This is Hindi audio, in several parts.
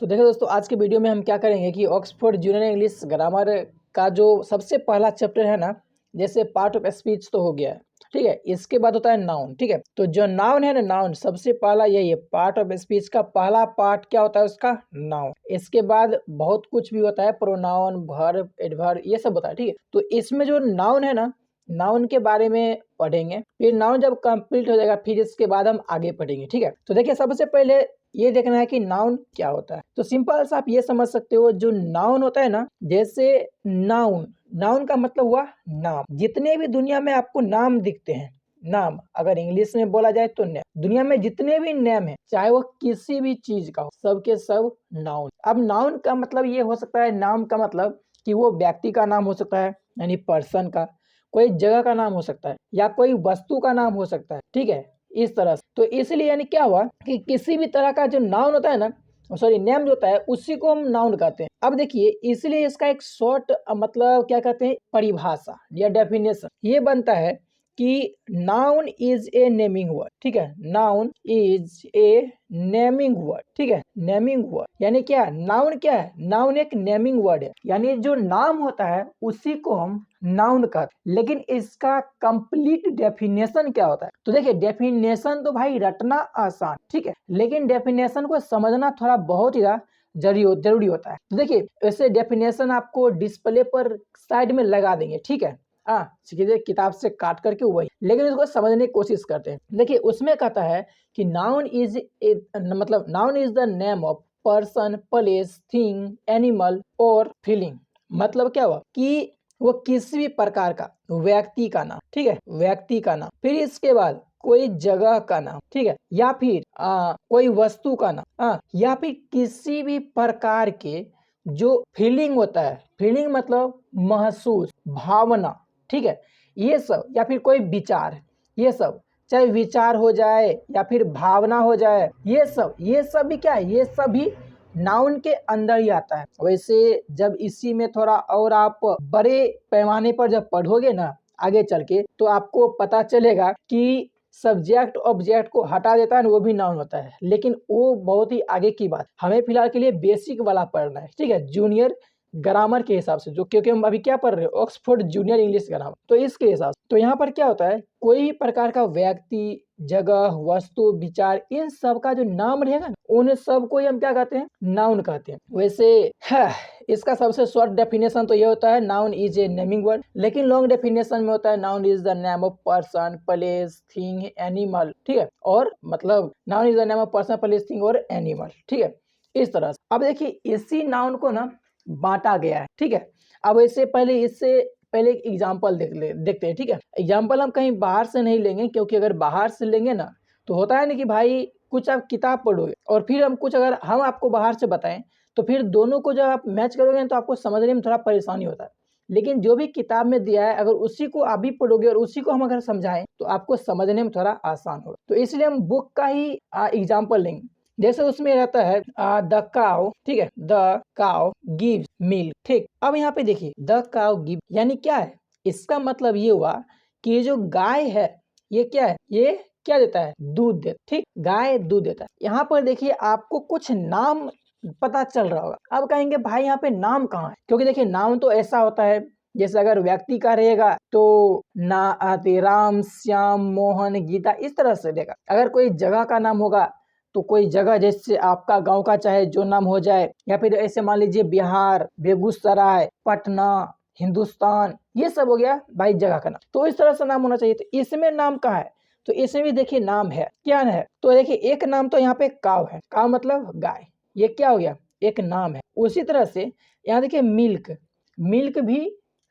तो देखो दोस्तों, आज के वीडियो में हम क्या करेंगे कि ऑक्सफोर्ड जूनियर इंग्लिश ग्रामर का जो सबसे पहला चैप्टर है ना, जैसे पार्ट ऑफ स्पीच तो हो गया है, ठीक है। इसके बाद होता है नाउन, ठीक है। तो जो नाउन है ना, नाउन सबसे पहला यही है, पार्ट ऑफ स्पीच का पहला पार्ट क्या होता है उसका, नाउन। इसके बाद बहुत कुछ भी होता है, प्रोनाउन, वर्ब, एडवर्ब, ये सब होता है, ठीक है। तो इसमें जो नाउन है ना, नाउन के बारे में पढ़ेंगे। फिर नाउन जब कंप्लीट हो जाएगा फिर इसके बाद हम आगे पढ़ेंगे, ठीक है। तो देखिए, सबसे पहले ये देखना है कि नाउन क्या होता है। तो सिंपल सा आप ये समझ सकते हो, जो नाउन होता है ना, जैसे नाउन, नाउन का मतलब हुआ नाम। जितने भी दुनिया में आपको नाम दिखते हैं, नाम अगर इंग्लिश में बोला जाए तो नेम, दुनिया में जितने भी नेम है, चाहे वो किसी भी चीज का हो, सब के सब नाउन। अब नाउन का मतलब ये हो सकता है, नाम का मतलब कि वो व्यक्ति का नाम हो सकता है, यानी पर्सन का, कोई जगह का नाम हो सकता है, या कोई वस्तु का नाम हो सकता है, ठीक है, इस तरह से। तो इसलिए यानी क्या हुआ कि किसी भी तरह का जो नाउन होता है ना, सॉरी नेम जो होता है, उसी को हम नाउन कहते हैं। अब देखिए, इसलिए इसका एक शॉर्ट मतलब क्या कहते हैं, परिभाषा या डेफिनेशन ये बनता है कि noun is a naming word, ठीक है। Noun is a naming word, ठीक है। नेमिंग वर्ड यानी क्या, नाउन क्या है, नाउन एक नेमिंग वर्ड है, यानी जो नाम होता है उसी को हम नाउन कहते हैं। लेकिन इसका कंप्लीट डेफिनेशन क्या होता है, तो देखिए, डेफिनेशन तो भाई रटना आसान, ठीक है, लेकिन डेफिनेशन को समझना थोड़ा बहुत ही जरूरी होता है। तो देखिए, ऐसे डेफिनेशन आपको डिस्प्ले पर साइड में लगा देंगे, ठीक है। सीधे किताब से काट करके वही, लेकिन इसको समझने की कोशिश करते हैं। देखिए, उसमें कहता है कि नाउन इज मतलब noun is the name of person, place, thing, animal और फीलिंग। मतलब क्या हुआ कि वो किसी भी प्रकार का व्यक्ति का नाम, ठीक है, व्यक्ति का नाम, फिर इसके बाद कोई जगह का नाम, ठीक है, या फिर कोई वस्तु का नाम, या फिर किसी भी प्रकार के जो फीलिंग होता है, फीलिंग मतलब महसूस, भावना, ठीक है, ये सब, या फिर कोई विचार, ये सब, चाहे विचार हो जाए या फिर भावना हो जाए, ये सब भी क्या है, ये सब भी नाउन के अंदर ही आता है। वैसे जब इसी में थोड़ा और आप बड़े पैमाने पर जब पढ़ोगे ना आगे चल के, तो आपको पता चलेगा कि सब्जेक्ट ऑब्जेक्ट को हटा देता है ना, वो भी नाउन होता है। लेकिन वो बहुत ही आगे की बात, हमें फिलहाल के लिए बेसिक वाला पढ़ना है, ठीक है, जूनियर ग्रामर के हिसाब से, जो क्योंकि हम अभी क्या पढ़ रहे हैं, ऑक्सफोर्ड जूनियर इंग्लिश ग्रामर। तो इसके हिसाब से तो यहाँ पर क्या होता है, कोई भी प्रकार का व्यक्ति, जगह, वस्तु, विचार, इन सब का जो नाम रहेगा ना, उन सब को हम क्या कहते हैं, नाउन कहते हैं। वैसे इसका सबसे शॉर्ट डेफिनेशन तो ये होता है, noun is a naming word. लेकिन लॉन्ग डेफिनेशन में होता है, noun is the name of person, place, thing, animal, ठीक है, और मतलब noun is the name of person, place, thing और एनिमल, ठीक है, इस तरह से। अब देखिए, इसी नाउन को ना बांटा गया है, ठीक है। अब इससे पहले एक एग्जाम्पल देखते हैं, ठीक है। एग्जाम्पल हम कहीं बाहर से नहीं लेंगे, क्योंकि अगर बाहर से लेंगे ना, तो होता है ना कि भाई कुछ आप किताब पढ़ोगे और फिर हम कुछ अगर हम आपको बाहर से बताएं, तो फिर दोनों को जब आप मैच करोगे तो आपको समझने में थोड़ा परेशानी होता है। लेकिन जो भी किताब में दिया है, अगर उसी को आप भी पढ़ोगे और उसी को हम अगर समझाएं, तो आपको समझने में थोड़ा आसान होगा। तो इसलिए हम बुक का ही एग्जाम्पल लेंगे। जैसे उसमें रहता है द काउ, ठीक है, द काउ गिव्स मिल्क, ठीक। अब यहाँ पे देखिए, द काउ गिव यानी क्या है, इसका मतलब ये हुआ कि ये जो गाय है, ये क्या है, ये क्या देता है, दूध देता, ठीक, गाय दूध देता है। यहाँ पर देखिए, आपको कुछ नाम पता चल रहा होगा। अब कहेंगे भाई यहाँ पे नाम कहाँ है, क्योंकि देखिए, नाम तो ऐसा होता है, जैसे अगर व्यक्ति का रहेगा तो ना आते राम, श्याम, मोहन, गीता, इस तरह से देगा। अगर कोई जगह का नाम होगा तो कोई जगह, जैसे आपका गांव का चाहे जो नाम हो जाए, या फिर ऐसे मान लीजिए बिहार, बेगूसराय, पटना, हिंदुस्तान, ये सब हो गया भाई जगह का नाम। तो इस तरह से नाम होना चाहिए। तो इसमें नाम कहाँ है, तो इसमें भी देखिए नाम है, क्या है, तो देखिए एक नाम तो यहाँ पे काव है, काव मतलब गाय, ये क्या हो गया, एक नाम है। उसी तरह से यहाँ देखिए मिल्क, मिल्क भी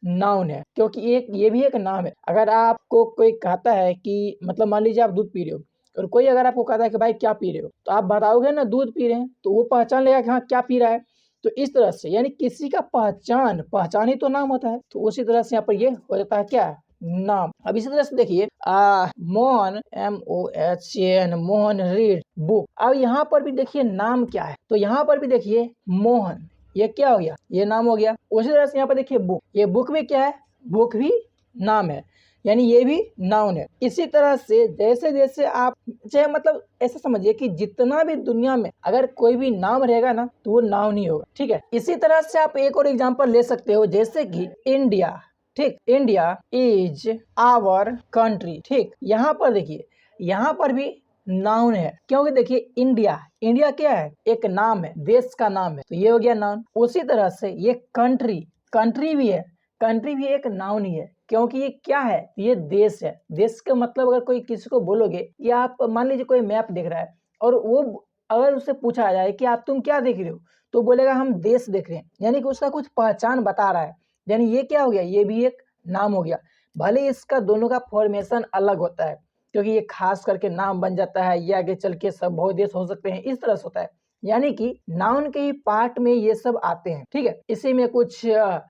नाउन है, क्योंकि एक ये भी एक नाम है। अगर आपको कोई कहता है कि मतलब मान लीजिए आप दूध पी रहे हो, और कोई अगर आपको कहता है कि भाई क्या पी रहे हो, तो आप बताओगे ना दूध पी रहे हैं, तो वो पहचान लेगा कि हाँ क्या पी रहा है। तो इस तरह से यानी किसी का पहचान ही तो नाम होता है। तो उसी तरह से यहाँ पर ये हो जाता है क्या, नाम। अब इसी तरह से देखिए Mohan, MOHN, Mohan read book. अब यहाँ पर भी देखिए नाम क्या है, तो यहाँ पर भी देखिए मोहन, ये क्या हो गया, ये नाम हो गया। उसी तरह से यहाँ पर देखिए बुक, ये बुक भी क्या है, बुक भी नाम है। यानी ये भी नाउन है। इसी तरह से जैसे जैसे आप चाहे मतलब ऐसा समझिए कि जितना भी दुनिया में अगर कोई भी नाम रहेगा ना तो वो नाउन ही होगा, ठीक है। इसी तरह से आप एक और एग्जांपल ले सकते हो, जैसे कि इंडिया, ठीक, इंडिया इज आवर कंट्री, ठीक। यहाँ पर देखिए, यहाँ पर भी नाउन है, क्योंकि देखिए इंडिया, इंडिया क्या है, एक नाम है, देश का नाम है, तो ये हो गया नाउन। उसी तरह से ये कंट्री, कंट्री भी है, कंट्री भी एक नाउन ही है, क्योंकि ये क्या है, ये देश है। देश का मतलब अगर कोई किसी को बोलोगे कि आप मान लीजिए कोई मैप देख रहा है और वो अगर उससे पूछा जाए कि आप तुम क्या देख रहे हो, तो बोलेगा हम देश देख रहे हैं, यानी कि उसका कुछ पहचान बता रहा है, यानी ये क्या हो गया, ये भी एक नाम हो गया। भले इसका दोनों का फॉर्मेशन अलग होता है, क्योंकि ये खास करके नाम बन जाता है, ये आगे चल के सब बहुत देश हो सकते हैं, इस तरह से होता है। यानी कि नाउन के ही पार्ट में ये सब आते हैं, ठीक है। इसी में कुछ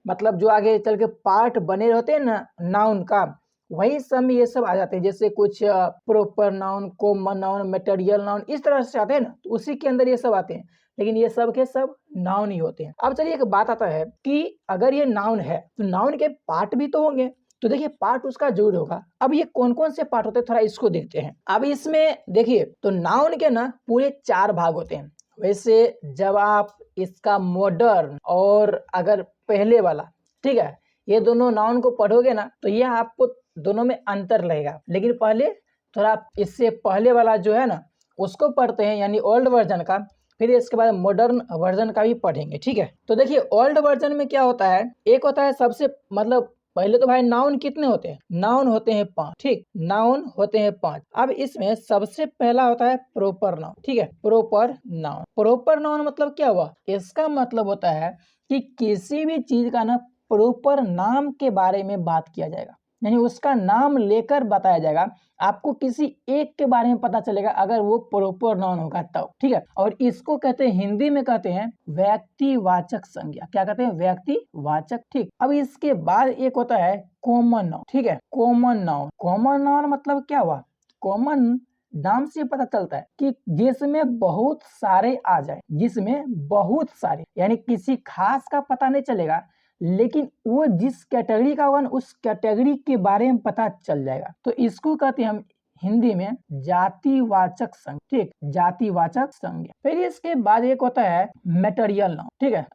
मतलब जो आगे चल के पार्ट बने रहते हैं ना नाउन का, वही सब में ये सब आ जाते हैं, जैसे कुछ proper noun, common noun, material noun, इस तरह से आते हैं ना, तो उसी के अंदर ये सब आते हैं, लेकिन ये सब के सब नाउन ही होते हैं। अब चलिए एक बात आता है कि अगर ये नाउन है तो नाउन के पार्ट भी तो होंगे, तो देखिए पार्ट उसका जरूर होगा। अब ये कौन कौन से पार्ट होते हैं थोड़ा इसको देखते हैं। अब इसमें देखिए तो नाउन के ना पूरे 4 भाग होते हैं। वैसे जब आप इसका मॉडर्न और अगर पहले वाला, ठीक है, ये दोनों नाउन को पढ़ोगे ना तो ये आपको दोनों में अंतर लगेगा, लेकिन पहले थोड़ा इससे पहले वाला जो है ना उसको पढ़ते हैं, यानी ओल्ड वर्जन का, फिर इसके बाद मॉडर्न वर्जन का भी पढ़ेंगे, ठीक है। तो देखिए ओल्ड वर्जन में क्या होता है, एक होता है सबसे मतलब पहले तो भाई नाउन कितने होते हैं, नाउन होते हैं 5, ठीक, नाउन होते हैं 5। अब इसमें सबसे पहला होता है प्रॉपर नाउन, ठीक है, प्रॉपर नाउन। प्रॉपर नाउन मतलब क्या हुआ, इसका मतलब होता है कि किसी भी चीज का ना प्रॉपर नाम के बारे में बात किया जाएगा, यानी उसका नाम लेकर बताया जाएगा, आपको किसी एक के बारे में पता चलेगा अगर वो प्रॉपर नाउन होगा तब, ठीक है। और इसको कहते हैं, हिंदी में कहते हैं व्यक्तिवाचक संज्ञा। क्या कहते हैं, व्यक्तिवाचक, ठीक। अब इसके बाद एक होता है कॉमन नाउन, ठीक है, कॉमन नाउन। कॉमन नाउन मतलब क्या हुआ, कॉमन नाम से पता चलता है कि जिसमें बहुत सारे आ जाए, जिसमें बहुत सारे, यानी किसी खास का पता नहीं चलेगा, लेकिन वो जिस कैटेगरी का होगा ना उस कैटेगरी के बारे में पता चल जाएगा, तो इसको कहते हैं हम हिंदी में जातिवाचक संज्ञा, ठीक, जातिवाचक संज्ञा। फिर इसके बाद एक होता है मटेरियल नाउन, ठीक है,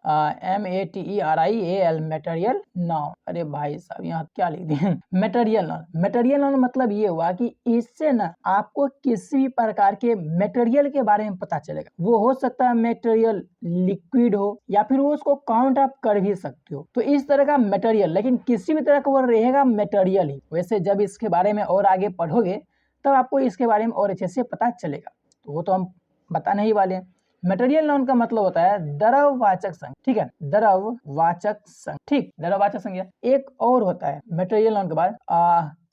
METERIAL, मटेरियल नाउन। अरे भाई साहब यहाँ क्या लिख दिए मटेरियल नाउन। मटेरियल नाउन मतलब ये हुआ कि इससे ना आपको किसी भी प्रकार के मटेरियल के बारे में पता चलेगा। वो हो सकता है मटेरियल लिक्विड हो, या फिर वो उसको काउंट आप कर भी सकते हो, तो इस तरह का मटेरियल, लेकिन किसी भी तरह का वो रहेगा मटेरियल ही। वैसे जब इसके बारे में और आगे पढ़ोगे तब आपको इसके बारे में और अच्छे से पता चलेगा, तो वो तो हम बताने ही वाले हैं। मटेरियल नाउन का मतलब होता है द्रववाचक संज्ञा, ठीक है, द्रववाचक संज्ञा, ठीक, द्रववाचक संज्ञा। एक और होता है मटेरियल नाउन के बाद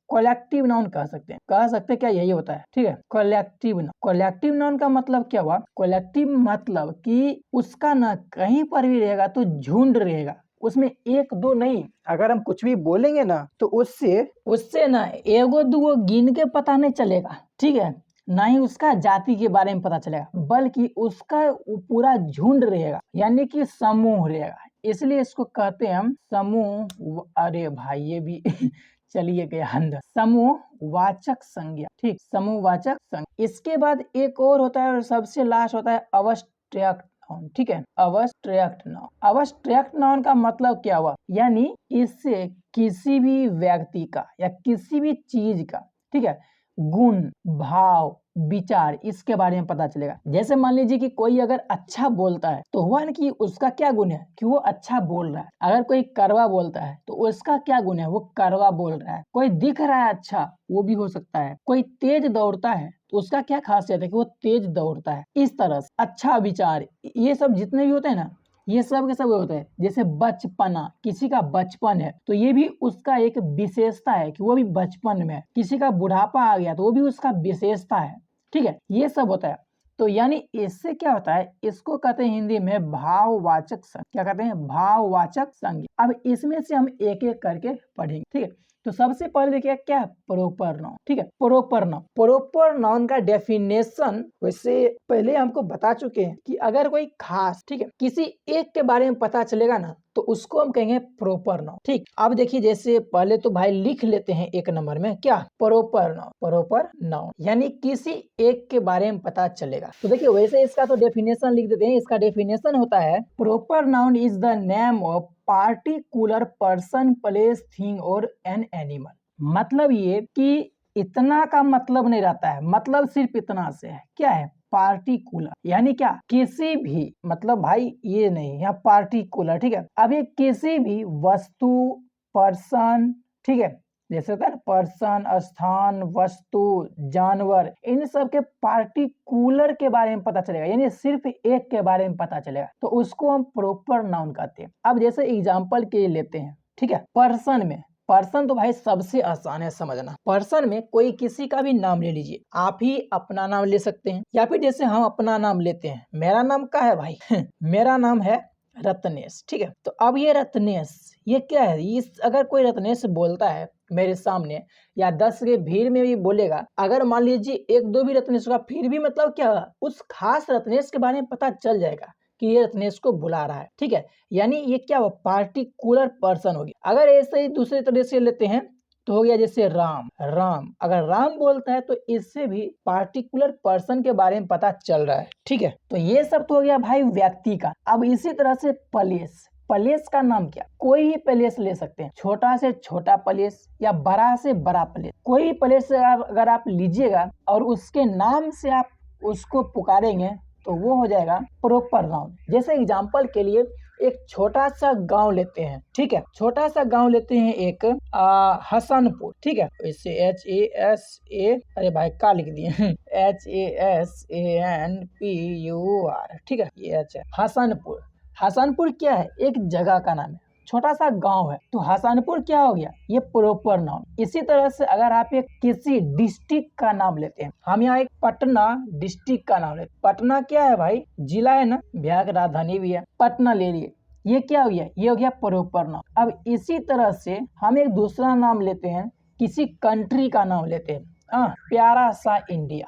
कलेक्टिव नाउन कह सकते हैं, क्या यही होता है, ठीक है, कलेक्टिव नाउन। कलेक्टिव नाउन का मतलब क्या हुआ, कलेक्टिव मतलब कि उसका ना कहीं पर भी रहेगा तो झुंड रहेगा, उसमें एक दो नहीं, अगर हम कुछ भी बोलेंगे ना तो उससे ना एगो दुगो गिन के पता नहीं चलेगा, ठीक है, ना ही उसका जाति के बारे में पता चलेगा, बल्कि उसका पूरा झुंड रहेगा, यानी कि समूह रहेगा, इसलिए इसको कहते हैं हम समूह। अरे भाई ये भी चलिए गया अंदर, समूह वाचक संज्ञा, ठीक, समूह वाचक संज्ञा। इसके बाद एक और होता है और सबसे लास्ट होता है अवस्ट्रैक्ट नाउन, ठीक है, अवस्ट्रैक्ट नाउन। अवस्ट्रैक्ट नाउन का मतलब क्या हुआ, यानी इससे किसी भी व्यक्ति का या किसी भी चीज का, ठीक है, गुण, भाव, विचार, इसके बारे में पता चलेगा। जैसे मान लीजिए कि कोई अगर अच्छा बोलता है तो हुआ ना कि उसका क्या गुण है कि वो अच्छा बोल रहा है। अगर कोई कड़वा बोलता है तो उसका क्या गुण है, वो कड़वा बोल रहा है। कोई दिख रहा है अच्छा, वो भी हो सकता है। कोई तेज दौड़ता है तो उसका क्या खासियत है कि वो तेज दौड़ता है। इस तरह से अच्छा विचार, ये सब जितने भी होते हैं ना, ये सब के सब होते हैं। जैसे बचपना, किसी का बचपन है तो ये भी उसका एक विशेषता है कि वो भी बचपन में है। किसी का बुढ़ापा आ गया तो वो भी उसका विशेषता है, ठीक है, ये सब होता है। तो यानी इससे क्या होता है, इसको कहते हैं हिंदी में भाववाचक संज्ञा। क्या कहते हैं, भाववाचक संज्ञा। अब इसमें से हम एक एक करके पढ़ेंगे, ठीक है। तो सबसे पहले देखिए क्या है प्रॉपर नाउन, ठीक है। प्रॉपर नाउन, प्रॉपर नाउन का डेफिनेशन वैसे पहले हमको बता चुके हैं कि अगर कोई खास, ठीक है, किसी एक के बारे में पता चलेगा ना तो उसको हम कहेंगे प्रॉपर नाउन, ठीक। अब देखिए जैसे पहले तो भाई लिख लेते हैं एक नंबर में क्या प्रॉपर नाउन, प्रॉपर नाउन यानी किसी एक के बारे में पता चलेगा। तो देखिए वैसे इसका तो डेफिनेशन लिख देते हैं। इसका डेफिनेशन होता है proper noun is the name of particular person, place, thing और एन एनिमल। मतलब ये कि इतना का मतलब नहीं रहता है, मतलब सिर्फ इतना से है, क्या है पार्टिकुलर, यानी क्या किसी भी, मतलब भाई ये नहीं, यहाँ पार्टिकुलर, ठीक है। अब ये किसी भी वस्तु, पर्सन, ठीक है, जैसे होता है ना पर्सन, स्थान, वस्तु, जानवर, इन सब के पार्टिकुलर के बारे में पता चलेगा, यानी सिर्फ एक के बारे में पता चलेगा, तो उसको हम प्रॉपर नाउन कहते हैं। अब जैसे एग्जांपल के लिए लेते हैं, ठीक है, पर्सन में, पर्सन तो भाई सबसे आसान है समझना। पर्सन में कोई किसी का भी नाम ले लीजिए, आप ही अपना नाम ले सकते हैं या फिर जैसे हम अपना नाम लेते हैं, मेरा नाम क्या है भाई मेरा नाम है रत्नेश, ठीक है। तो अब ये रत्नेश ये क्या है, इस अगर कोई रत्नेश बोलता है मेरे सामने या 10 के भीड़ में भी बोलेगा, अगर मान लीजिए एक दो भी रत्नेश होगा फिर भी मतलब क्या होगा, उस खास रत्नेश के बारे में पता चल जाएगा कि ये रत्नेश को बुला रहा है, ठीक है। यानी ये क्या हो पार्टिकुलर पर्सन होगी। अगर ऐसे ही दूसरे तरह से लेते हैं तो हो गया जैसे राम, राम अगर राम बोलता है तो इससे भी पार्टिकुलर पर्सन के बारे में पता चल रहा है, ठीक है। तो ये सब तो हो गया भाई व्यक्ति का। अब इसी तरह से प्लेस, प्लेस का नाम क्या, कोई भी प्लेस ले सकते हैं, छोटा से छोटा प्लेस या बड़ा से बड़ा प्लेस, कोई भी प्लेस अगर आप लीजिएगा और उसके नाम से आप उसको पुकारेंगे तो वो हो जाएगा प्रॉपर नाउन। जैसे एग्जांपल के लिए एक छोटा सा गांव लेते हैं, ठीक है, छोटा सा गांव लेते हैं एक हसनपुर, ठीक है, इससे HASA, अरे भाई का लिख दिए HASANPUR, ठीक है, ये H है हसनपुर। हसनपुर क्या है, एक जगह का नाम है, छोटा सा गांव है, तो हसनपुर क्या हो गया, ये प्रॉपर नाउन। इसी तरह से अगर आप एक किसी डिस्ट्रिक्ट का नाम लेते हैं, हम यहाँ एक पटना डिस्ट्रिक्ट का नाम लेते हैं, पटना क्या है भाई जिला है ना, बिहार की राजधानी भी है, पटना ले लिए, ये क्या हो गया, ये हो गया प्रॉपर नाउन। अब इसी तरह से हम एक दूसरा नाम लेते हैं, किसी कंट्री का नाम लेते हैं, प्यारा सा इंडिया,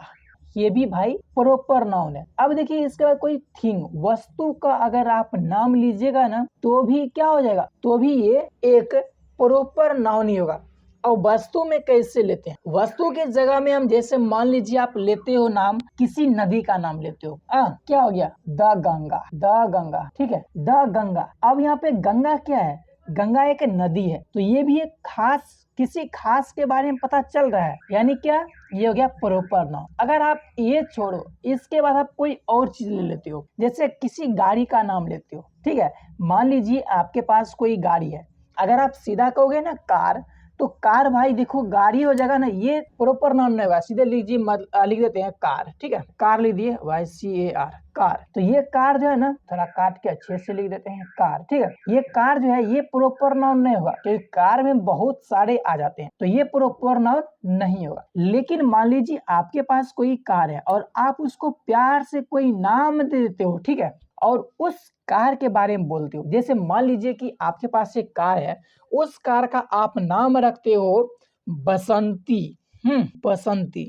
ये भी भाई प्रॉपर नाउन है। अब देखिए इसके बाद कोई थिंग, वस्तु का अगर आप नाम लीजिएगा ना तो भी क्या हो जाएगा, तो भी ये एक प्रॉपर नाउन ही होगा। और वस्तु में कैसे लेते हैं, वस्तु के जगह में हम जैसे मान लीजिए आप लेते हो नाम, किसी नदी का नाम लेते हो, क्या हो गया द गंगा, द गंगा, ठीक है, द गंगा। अब यहाँ पे गंगा क्या है, गंगा एक नदी है, तो ये भी एक खास, किसी खास के बारे में पता चल रहा है, यानी क्या ये हो गया प्रॉपर नाउन। अगर आप ये छोड़ो, इसके बाद आप कोई और चीज ले लेते हो, जैसे किसी गाड़ी का नाम लेते हो, ठीक है, मान लीजिए आपके पास कोई गाड़ी है, अगर आप सीधा कहोगे ना कार, तो कार भाई देखो गाड़ी हो जाएगा ना, ये प्रॉपर नाउन नहीं होगा, सीधे लीजिए लिख देते हैं कार, ठीक है, कार लिख दिए YCAR कार, तो ये कार जो है ना थोड़ा काट के अच्छे से लिख देते हैं कार, ठीक है, ये कार जो है ये प्रॉपर नाउन नहीं होगा क्योंकि कार में बहुत सारे आ जाते हैं, तो ये प्रॉपर नाउन नहीं होगा। लेकिन मान लीजिए आपके पास कोई कार है और आप उसको प्यार से कोई नाम दे देते हो, ठीक है, और उस कार के बारे में बोलते हो, जैसे मान लीजिए कि आपके पास एक कार है, उस कार का आप नाम रखते हो बसंती, बसंती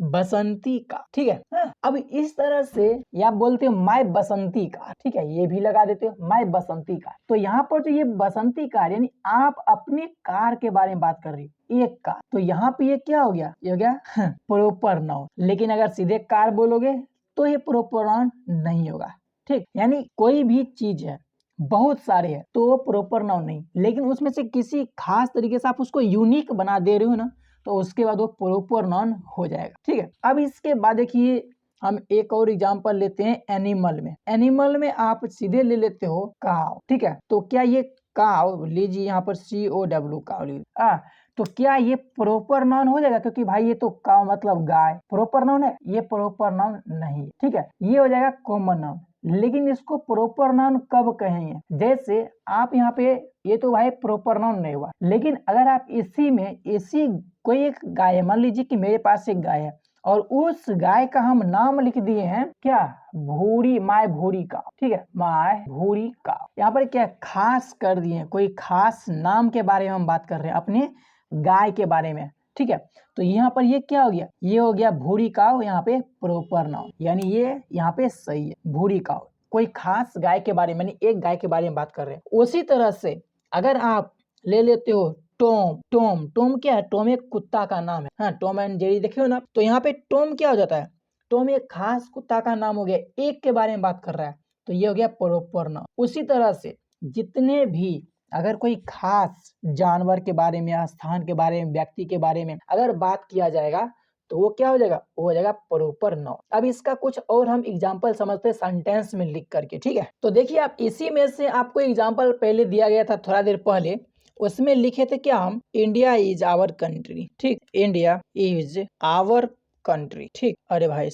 बसंती का, ठीक है। अब इस तरह से या बोलते हो माय बसंती कार, ठीक है, ये भी लगा देते हो माय बसंती कार। तो यहाँ पर जो ये बसंती कार यानी आप अपनी कार के बारे में बात कर रही हो, एक कार, तो यहाँ पे ये क्या हो गया, ये हो गया प्रॉपर नाउन। लेकिन अगर सीधे कार बोलोगे तो ये प्रॉपर नाउन नहीं होगा, ठीक, यानी कोई भी चीज है, बहुत सारे हैं तो वो प्रॉपर नाउन नहीं, लेकिन उसमें से किसी खास तरीके से आप उसको यूनिक बना दे रहे हो ना तो उसके बाद वो प्रॉपर नाउन हो जाएगा, ठीक है। अब इसके बाद देखिए हम एक और एग्जांपल लेते हैं एनिमल में। एनिमल में आप सीधे ले लेते हो काव, ठीक है, तो क्या ये काव लीजिए यहाँ पर COW काव लीजिए, तो क्या ये प्रॉपर नाउन हो जाएगा, क्योंकि भाई ये तो काव मतलब गाय, प्रॉपर नाउन है, ये प्रॉपर नाउन नहीं है, ठीक है, ये हो जाएगा कॉमन नाउन। लेकिन इसको प्रॉपर नाउन कब कहेंगे, जैसे आप यहाँ पे, ये तो भाई प्रॉपर नाउन नहीं हुआ, लेकिन अगर आप इसी में इसी कोई एक गाय है, मान लीजिए कि मेरे पास एक गाय है और उस गाय का हम नाम लिख दिए हैं क्या भूरी, माय भूरी का, ठीक है, माय भूरी का, यहाँ पर क्या खास कर दिए, कोई खास नाम के बारे में हम बात कर रहे हैं, अपने गाय के बारे में, ठीक है। तो यहाँ पर ये क्या हो गया, ये हो गया भूरी काव, यहाँ पे प्रॉपर नाउन, यानी ये यहाँ पे सही है, भूरी काव। कोई खास गाय के बारे में, यानी एक गाय के बारे में बात कर रहे हैं। उसी तरह से अगर आप ले लेते हो टॉम, टॉम, टॉम क्या है, टॉम एक कुत्ता का नाम है। हाँ, टॉम एंड जेरी देखे हो ना, तो यहाँ पे टॉम क्या हो जाता है, टॉम एक खास कुत्ता का नाम हो गया, एक के बारे में बात कर रहा है, तो ये हो गया प्रॉपर नाउन। उसी तरह से जितने भी अगर कोई खास जानवर के बारे में, स्थान के बारे में, व्यक्ति के बारे में अगर बात किया जाएगा तो वो क्या हो जाएगा, वो हो जाएगा प्रॉपर नाउन। अब इसका कुछ और हम एग्जांपल समझते हैं सेंटेंस में लिख करके, ठीक है। तो देखिए आप इसी में से आपको एग्जांपल पहले दिया गया था थोड़ा देर पहले, उसमें लिखे थे क्या हम, इंडिया इज आवर कंट्री, ठीक, इंडिया इज आवर कंट्री, ठीक। अरे भाई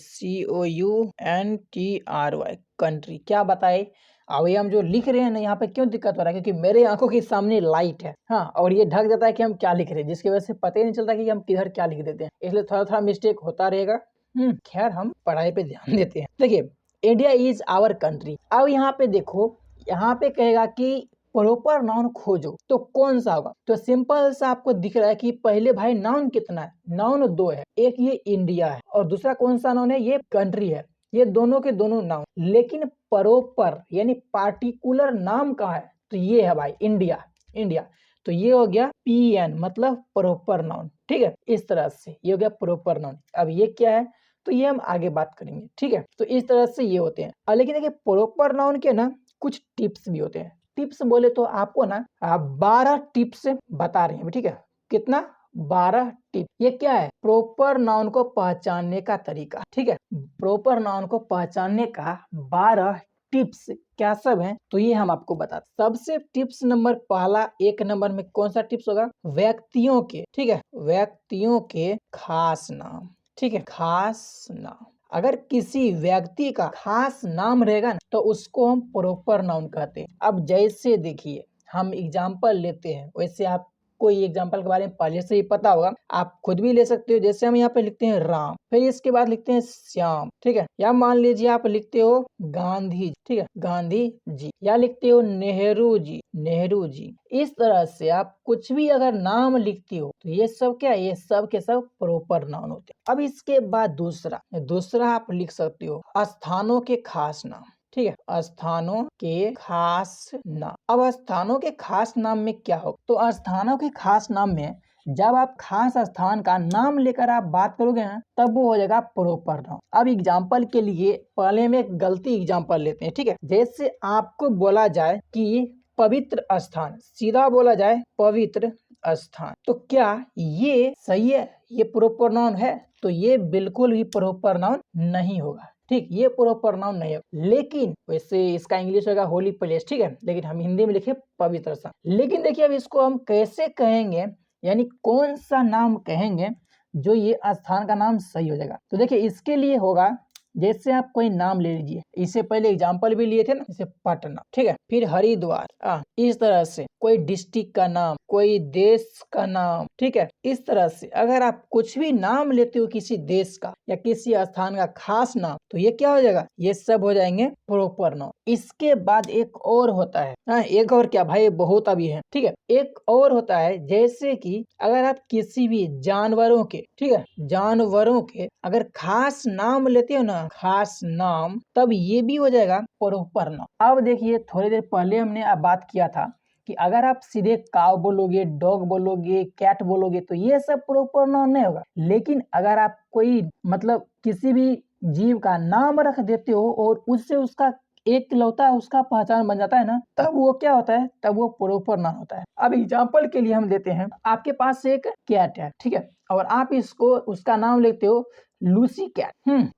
COUNTRY कंट्री क्या बताए। अब ये हम जो लिख रहे हैं ना, यहाँ पे क्यों दिक्कत हो रहा है, क्योंकि मेरे आंखों के सामने लाइट है, हाँ, और ये ढक जाता है कि हम क्या लिख रहे हैं, जिसकी वजह से पता ही नहीं चलता कि हम किधर क्या लिख देते हैं, इसलिए थोड़ा थोड़ा मिस्टेक होता रहेगा। खैर हम पढ़ाई पे ध्यान देते हैं। देखिए इंडिया इज आवर कंट्री। अब यहाँ पे देखो, यहाँ पे कहेगा कि प्रॉपर नाउन खोजो, तो कौन सा होगा, तो सिंपल सा आपको दिख रहा है कि पहले भाई नाउन कितना है, नाउन 2 है, एक ये इंडिया है और दूसरा कौन सा नाउन है, ये कंट्री है, ये दोनों के दोनों नाउन, लेकिन प्रॉपर यानी पार्टिकुलर नाम कहाँ है, तो ये है भाई इंडिया, इंडिया, तो ये हो गया PN मतलब प्रॉपर नाउन, ठीक है। इस तरह से ये हो गया प्रॉपर नाउन। अब ये क्या है, तो ये हम आगे बात करेंगे, ठीक है। तो इस तरह से ये होते हैं। लेकिन देखिए प्रॉपर नाउन के ना कुछ टिप्स भी होते हैं। टिप्स बोले तो आपको ना 12 टिप्स बता रहे हैं, ठीक है। कितना, 12 टिप। ये क्या है, प्रॉपर नाउन को पहचानने का तरीका, ठीक है। प्रॉपर नाउन को पहचानने का 12 टिप्स क्या सब है, तो ये हम आपको बताते। सबसे टिप्स नंबर पहला, 1 नंबर में कौन सा टिप्स होगा, व्यक्तियों के, ठीक है, व्यक्तियों के खास नाम, ठीक है, खास नाम। अगर किसी व्यक्ति का खास नाम रहेगा ना, तो उसको हम प्रॉपर नाउन कहते हैं। अब जैसे देखिए हम एग्जाम्पल लेते हैं, वैसे आप कोई एग्जाम्पल के बारे में पहले से ही पता होगा, आप खुद भी ले सकते हो। जैसे हम यहाँ पे लिखते हैं राम, फिर इसके बाद लिखते हैं श्याम, ठीक है। या मान लीजिए आप लिखते हो गांधी, ठीक है, गांधी जी, या लिखते हो नेहरू जी, नेहरू जी। इस तरह से आप कुछ भी अगर नाम लिखते हो तो ये सब क्या है, ये सब के सब प्रॉपर नाउन होते हैं। अब इसके बाद दूसरा, दूसरा आप लिख सकते हो स्थानों के खास नाम, ठीक है, स्थानों के खास नाम। अब स्थानों के खास नाम में क्या हो, तो स्थानों के खास नाम में जब आप खास स्थान का नाम लेकर आप बात करोगे ना, तब वो हो जाएगा प्रॉपर नाउन। अब एग्जाम्पल के लिए पहले में एक गलती एग्जाम्पल लेते हैं, ठीक है। जैसे आपको बोला जाए कि पवित्र स्थान, सीधा बोला जाए पवित्र स्थान, तो क्या ये सही है, ये प्रॉपर नाउन है, तो ये बिल्कुल भी प्रॉपर नाउन नहीं होगा, ठीक, ये प्रॉपर नाउन नहीं है। लेकिन वैसे इसका इंग्लिश होगा होली प्लेस, ठीक है, लेकिन हम हिंदी में लिखे पवित्र स्थान। लेकिन देखिए अब इसको हम कैसे कहेंगे, यानी कौन सा नाम कहेंगे जो ये स्थान का नाम सही हो जाएगा। तो देखिए इसके लिए होगा, जैसे आप कोई नाम ले लीजिए, इससे पहले एग्जाम्पल भी लिए थे ना, जैसे पटना, ठीक है, फिर हरिद्वार, इस तरह से कोई डिस्ट्रिक्ट का नाम, कोई देश का नाम, ठीक है। इस तरह से अगर आप कुछ भी नाम लेते हो किसी देश का या किसी स्थान का खास नाम, तो ये क्या हो जाएगा, ये सब हो जाएंगे प्रॉपर नाउन। इसके बाद एक और होता है, एक और क्या भाई, बहुत अभी है, ठीक है। एक और होता है, जैसे कि अगर आप किसी भी जानवरों के, ठीक है, जानवरों के अगर खास नाम लेते हो ना, खास नाम, तब ये भी हो जाएगा प्रॉपर नाउन। अब देखिए थोड़ी देर पहले हमने बात किया था कि अगर आप सीधे काव बोलोगे, डॉग बोलोगे, कैट बोलोगे, तो ये सब प्रॉपर नाउन नहीं होगा। लेकिन अगर आप कोई मतलब किसी भी जीव का नाम रख देते हो और उससे उसका एक लौता उसका पहचान बन जाता है ना, तब वो क्या होता है, तब वो प्रॉपर नाउन होता है। अब एग्जाम्पल के लिए हम देते हैं, आपके पास एक कैट है, ठीक है, और आप इसको उसका नाम लेते हो Lucy cat,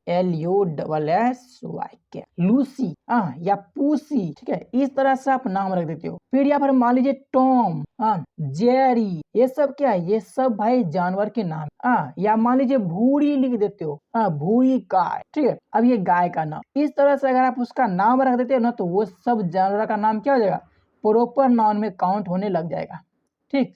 LUSSY cat, Lucy, या पूसी, ठीक है, इस तरह से आप नाम रख देते हो। फिर यहाँ पर मान लीजिए टॉम, जेरी, ये सब क्या है, ये सब भाई जानवर के नाम, या मान लीजिए भूरी लिख देते हो, भूरी गाय, ठीक है। अब ये गाय का नाम, इस तरह से अगर आप उसका नाम रख देते हो ना, तो वो सब जानवर का नाम क्या हो जाएगा, प्रॉपर नाउन में काउंट होने लग जाएगा, ठीक।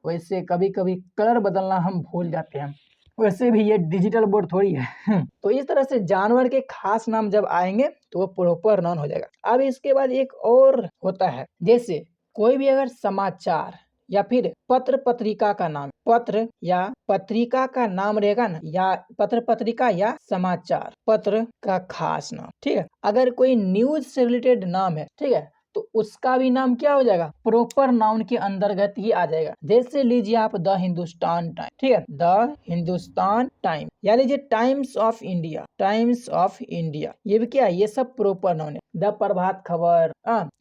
वैसे कभी कभी कलर बदलना हम भूल जाते हैं, वैसे भी ये डिजिटल बोर्ड थोड़ी है। तो इस तरह से जानवर के खास नाम जब आएंगे तो वो प्रॉपर नाउन हो जाएगा। अब इसके बाद एक और होता है, जैसे कोई भी अगर समाचार या फिर पत्र पत्रिका का नाम, पत्र या पत्रिका का नाम रहेगा ना, या पत्र पत्रिका या समाचार पत्र का खास नाम, ठीक है। अगर कोई न्यूज से रिलेटेड नाम है, ठीक है, तो उसका भी नाम क्या हो जाएगा, प्रोपर नाउन के अंतर्गत ही आ जाएगा। जैसे लीजिए आप द हिंदुस्तान टाइम, ठीक है, द हिंदुस्तान टाइम, या लीजिए times of India, times of India, ये भी क्या है, ये सब प्रोपर नाउन है। द प्रभात खबर,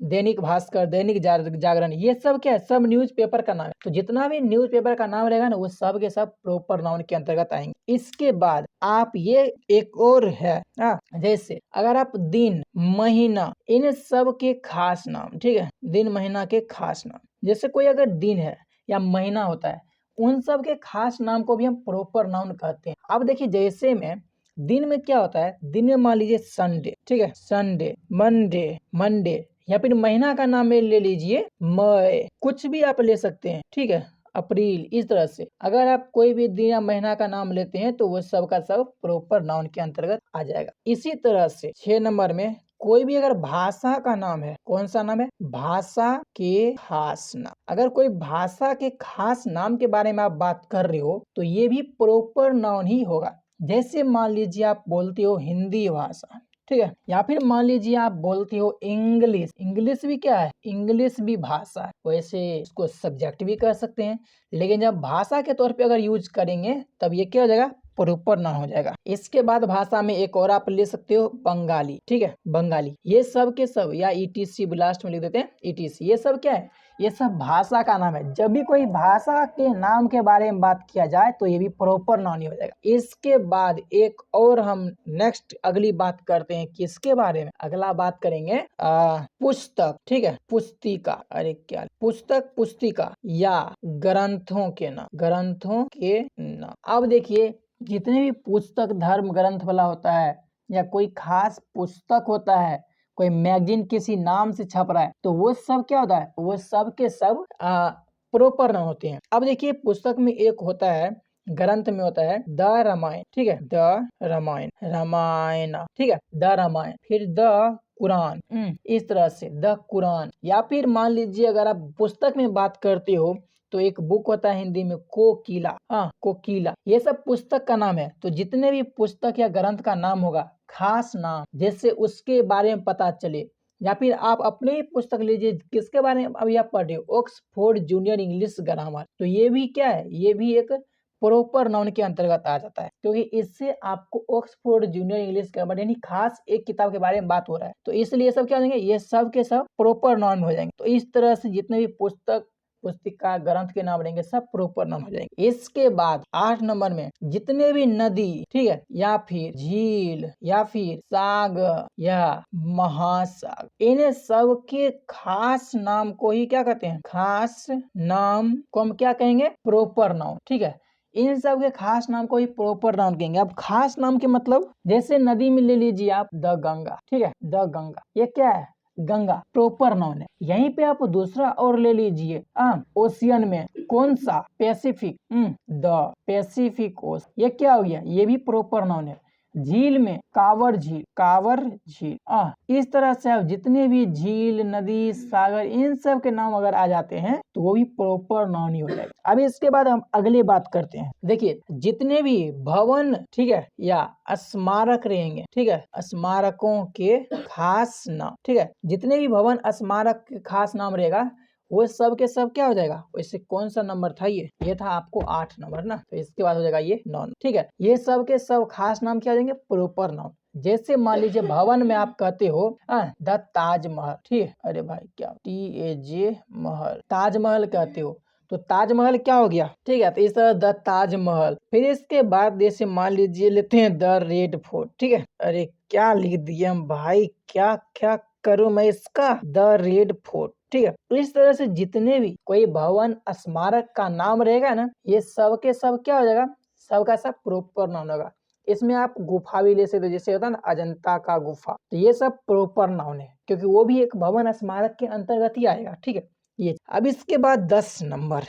दैनिक भास्कर, दैनिक जागरण, ये सब क्या है, सब न्यूज़पेपर का नाम है। तो जितना भी न्यूज़पेपर का नाम रहेगा ना, वो सब के सब प्रोपर नाउन के अंतर्गत आएंगे। इसके बाद आप ये एक और है, जैसे अगर आप दिन, महीना, इन सब के खास नाम, ठीक है, दिन महीना के खास नाम, जैसे कोई अगर दिन है या महीना होता है, उन सब के खास नाम को भी हम प्रोपर नाउन कहते हैं। अब देखिए, जैसे में दिन में क्या होता है, दिन में मान लीजिए संडे, ठीक है, संडे, मंडे, मंडे, या फिर महीना का नाम ले लीजिए मई, कुछ भी आप ले सकते हैं, ठीक है, अप्रैल, इस तरह से अगर आप कोई भी दिन या महीना का नाम लेते हैं तो वो सब का सब प्रोपर नाउन के अंतर्गत आ जाएगा। इसी तरह से 6 नंबर में कोई भी अगर भाषा का नाम है, कौन सा नाम है, भाषा के खास नाम, अगर कोई भाषा के खास नाम के बारे में आप बात कर रहे हो तो ये भी प्रोपर नाउन ही होगा। जैसे मान लीजिए आप बोलते हो हिंदी भाषा, ठीक है, या फिर मान लीजिए आप बोलते हो इंग्लिश, इंग्लिश भी क्या है, इंग्लिश भी भाषा है। वैसे इसको सब्जेक्ट भी कह सकते हैं, लेकिन जब भाषा के तौर पे अगर यूज करेंगे तब ये क्या हो जाएगा, प्रोपर नाउन हो जाएगा। इसके बाद भाषा में एक और आप ले सकते हो बंगाली, ठीक है, बंगाली, ये सब के सब, या ईटीसी लास्ट में लिख देते हैं ईटीसी, ये सब क्या है, ये सब भाषा का नाम है। जब भी कोई भाषा के नाम के बारे में बात किया जाए तो ये भी प्रॉपर नाउन ही हो जाएगा। इसके बाद एक और हम नेक्स्ट अगली बात करते हैं किसके बारे में, अगला बात करेंगे पुस्तक, ठीक है, पुस्तिका, अरे क्या, पुस्तक, पुस्तिका या ग्रंथों के नाम, ग्रंथों के नाम। अब देखिए, जितने भी पुस्तक धर्म ग्रंथ वाला होता है या कोई खास पुस्तक होता है, कोई मैगजीन किसी नाम से छप रहा है, तो वो सब क्या होता है, वो सब के सब प्रोपर नाउन होते हैं। अब देखिए, पुस्तक में एक होता है, ग्रंथ में होता है द रामायण, ठीक है, द रामायण, रामायण, ठीक है, द रामायण, फिर द कुरान, इस तरह से द कुरान। या फिर मान लीजिए अगर आप पुस्तक में बात करते हो तो एक बुक होता है हिंदी में कोकिला, कोकिला, ये सब पुस्तक का नाम है। तो जितने भी पुस्तक या ग्रंथ का नाम होगा, खास नाम, जैसे उसके बारे में पता चले, या फिर आप अपने ही पुस्तक लीजिए, किसके बारे में अभी आप पढ़ रहे हो, ऑक्सफोर्ड जूनियर इंग्लिश ग्रामर, तो ये भी क्या है, ये भी एक प्रॉपर नाउन के अंतर्गत आ जाता है, क्योंकि इससे आपको ऑक्सफोर्ड जूनियर इंग्लिश ग्रामर यानी खास एक किताब के बारे में बात हो रहा है, तो इसलिए सब क्या हो जाएंगे, ये सब के सब प्रॉपर नाउन में हो जाएंगे। तो इस तरह से जितने भी पुस्तक, पुस्तिका, ग्रंथ के नाम रहेंगे सब प्रॉपर नाउन हो जाएंगे। इसके बाद 8 नंबर में जितने भी नदी, ठीक है, या फिर झील, या फिर सागर या महासागर, इन सब के खास नाम को ही क्या कहते हैं, खास नाम को हम क्या कहेंगे, प्रॉपर नाउन, ठीक है। इन सब के खास नाम को ही प्रॉपर नाउन कहेंगे। अब खास नाम के मतलब, जैसे नदी में ले लीजिए आप द गंगा, ठीक है, द गंगा, ये क्या है, गंगा, प्रॉपर नाउन है। यहीं पे आप दूसरा और ले लीजिए, ओशियन में कौन सा, पैसिफिक, द पैसिफिक ओशन, ये क्या हो गया, ये भी प्रॉपर नाउन है। झील में कांवर झील, कांवर झील, इस तरह से आप जितने भी झील, नदी, सागर, इन सब के नाम अगर आ जाते हैं तो वो भी प्रॉपर नाउन ही हो जाएगा। अब इसके बाद हम अगली बात करते हैं। देखिए, जितने भी भवन, ठीक है, या स्मारक रहेंगे, ठीक है, स्मारकों के खास नाम, ठीक है, जितने भी भवन, स्मारक के खास नाम रहेगा वो सब के सब क्या हो जाएगा। वैसे कौन सा नंबर था ये था आपको 8 नंबर ना, तो इसके बाद हो जाएगा ये 9, ठीक है। ये सब के सब खास नाम क्या हो जाएंगे, प्रॉपर नाउन। जैसे मान लीजिए भवन में आप कहते हो द ताजमहल, ठीक है, अरे भाई क्या, TAJ महल, ताजमहल कहते हो, तो ताजमहल क्या हो गया, ठीक है, तो इस तरह द ताजमहल। फिर इसके बाद जैसे मान लीजिए लेते हैं द रेड फोर्ट, ठीक है, अरे क्या लिख दिए हम भाई, क्या क्या करूं मैं इसका, द रेड फोर्ट, ठीक है। इस तरह से जितने भी कोई भवन, स्मारक का नाम रहेगा ना, ये सब के सब क्या हो जाएगा, सब का सब प्रॉपर नाउन होगा। इसमें आप गुफा भी ले सकते हो, जैसे होता है ना अजंता का गुफा, तो ये सब प्रॉपर नाउन है, क्योंकि वो भी एक भवन, स्मारक के अंतर्गत ही आएगा, ठीक है। ये अब इसके बाद 10 नंबर,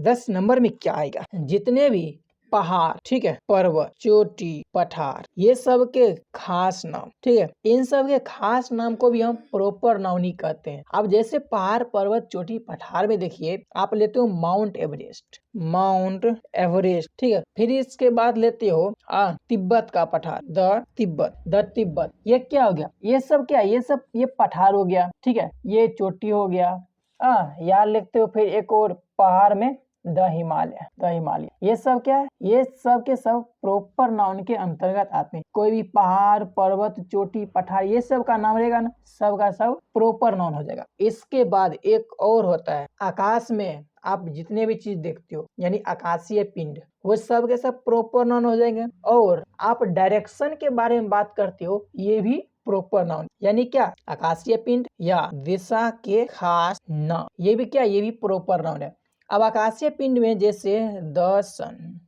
10 नंबर में क्या आएगा, जितने भी पहाड़, ठीक है, पर्वत, चोटी, पठार, ये सब के खास नाम, ठीक है। इन सब के खास नाम को भी हम प्रॉपर नाउन ही कहते हैं। अब जैसे पहाड़, पर्वत, चोटी, पठार में देखिए आप लेते हो माउंट एवरेस्ट, माउंट एवरेस्ट, ठीक है। फिर इसके बाद लेते हो तिब्बत का पठार, द तिब्बत। ये क्या हो गया, ये सब क्या, ये पठार हो गया, ठीक है, ये चोटी हो गया। याद लिखते हो। फिर एक और पहाड़ में द हिमालय। ये सब क्या है, ये सब के सब प्रॉपर नाउन के अंतर्गत आते हैं। कोई भी पहाड़, पर्वत, चोटी, पठार, ये सब का नाम रहेगा ना, सब का सब प्रॉपर नाउन हो जाएगा। इसके बाद एक और होता है, आकाश में आप जितने भी चीज देखते हो यानी आकाशीय पिंड, वो सब के सब प्रॉपर नाउन हो जाएंगे। और आप डायरेक्शन के बारे में बात करते हो, ये भी प्रॉपर नाउन, यानी क्या, आकाशीय पिंड या दिशा के खास नाम, ये भी क्या, ये भी प्रॉपर नाउन है। अब आकाशीय पिंड में जैसे द सन,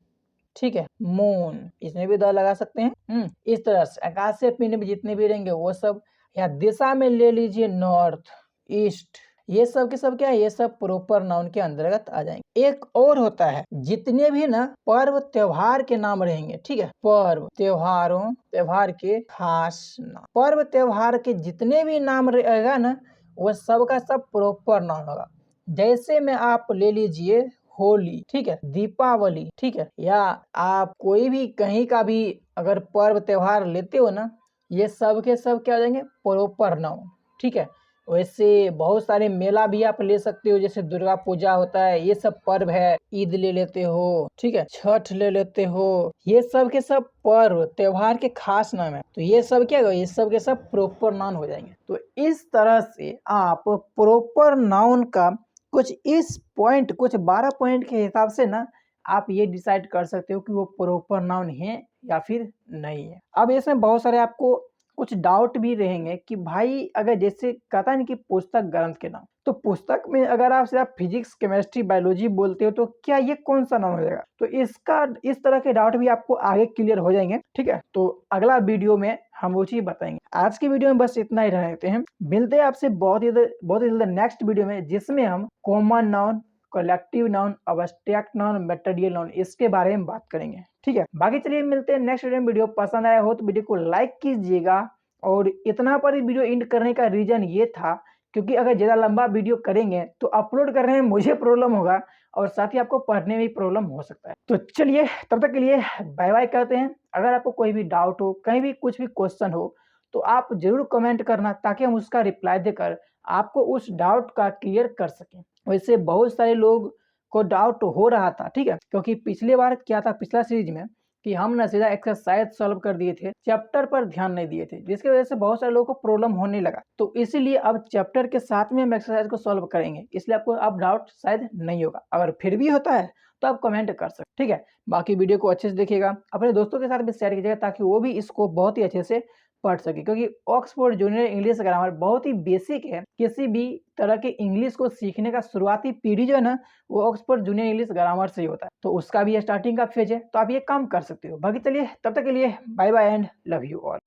ठीक है, मून, इसमें भी द लगा सकते हैं। इस तरह से आकाशीय पिंड में जितने भी रहेंगे वो सब, या दिशा में ले लीजिए नॉर्थ, ईस्ट, ये सब के सब क्या है, ये सब प्रॉपर नाउन के अंतर्गत आ जाएंगे। एक और होता है, जितने भी ना पर्व त्योहार के नाम रहेंगे, ठीक है, पर्व त्योहार के खास नाम, पर्व त्योहार के जितने भी नाम रहेगा ना, वो सब का सब प्रॉपर नाउन होगा। जैसे में आप ले लीजिए होली, ठीक है, दीपावली, ठीक है, या आप कोई भी कहीं का भी अगर पर्व त्योहार लेते हो ना, ये सब के सब क्या हो जाएंगे, प्रॉपर नाउन, ठीक है। वैसे बहुत सारे मेला भी आप ले सकते हो, जैसे दुर्गा पूजा होता है, ये सब पर्व है। ईद ले लेते हो, ठीक है, छठ ले लेते हो, ये सब के सब पर्व त्योहार के खास नाम है। तो ये सब क्या, ये सब के सब प्रॉपर नाउन हो जाएंगे। तो इस तरह से आप प्रॉपर नाउन का कुछ 12 पॉइंट के हिसाब से ना आप ये डिसाइड कर सकते हो कि वो प्रॉपर नाउन है या फिर नहीं है। अब इसमें बहुत सारे आपको कुछ डाउट भी रहेंगे कि भाई अगर जैसे कहता है कि पुस्तक ग्रंथ के नाम, तो पुस्तक में अगर आप सिर्फ फिजिक्स, केमिस्ट्री, बायोलॉजी बोलते हो तो क्या ये कौन सा नाम हो जाएगा। तो इसका इस तरह के डाउट भी आपको आगे क्लियर हो जाएंगे, ठीक है। तो अगला वीडियो में हम वो चीज बताएंगे। आज की वीडियो में बस इतना ही रहते हैं। मिलते हैं आपसे बहुत ही जल्द नेक्स्ट वीडियो में, जिसमें हम common noun, collective noun, abstract noun, material noun, इसके बारे में बात करेंगे, ठीक है। बाकी चलिए मिलते हैं नेक्स्ट वीडियो में। वीडियो पसंद आया हो तो वीडियो को लाइक कीजिएगा। और इतना पर वीडियो एंड करने का रीजन ये था क्योंकि अगर ज्यादा लंबा वीडियो करेंगे तो अपलोड करने में मुझे प्रॉब्लम होगा और साथ ही आपको पढ़ने में भी प्रॉब्लम हो सकता है। तो चलिए तब तक के लिए बाय बाय कहते हैं। अगर आपको कोई भी डाउट हो, कहीं भी कुछ भी क्वेश्चन हो, तो आप जरूर कमेंट करना ताकि हम उसका रिप्लाई देकर आपको उस डाउट का क्लियर कर सकें। वैसे बहुत सारे लोग को डाउट हो रहा था, ठीक है, क्योंकि पिछले बार क्या था, पिछला सीरीज में कि हम ना सीधा एक्सरसाइज सॉल्व कर दिए थे, चैप्टर पर ध्यान नहीं दिए थे, जिसकी वजह से बहुत सारे लोगों को प्रॉब्लम होने लगा। तो इसीलिए अब चैप्टर के साथ में हम एक्सरसाइज को सॉल्व करेंगे, इसलिए आपको अब डाउट शायद नहीं होगा। अगर फिर भी होता है तो आप कमेंट कर सकते, ठीक है। बाकी वीडियो को अच्छे से देखिएगा, अपने दोस्तों के साथ भी शेयर कीजिएगा ताकि वो भी इसको बहुत ही अच्छे से पढ़ सके, क्योंकि ऑक्सफोर्ड जूनियर इंग्लिश ग्रामर बहुत ही बेसिक है। किसी भी तरह के इंग्लिश को सीखने का शुरुआती पीढ़ी जो है ना, वो ऑक्सफोर्ड जूनियर इंग्लिश ग्रामर से ही होता है। तो उसका भी स्टार्टिंग का फेज है, तो आप ये काम कर सकते हो। बाकी चलिए तब तक के लिए bye bye and love you all.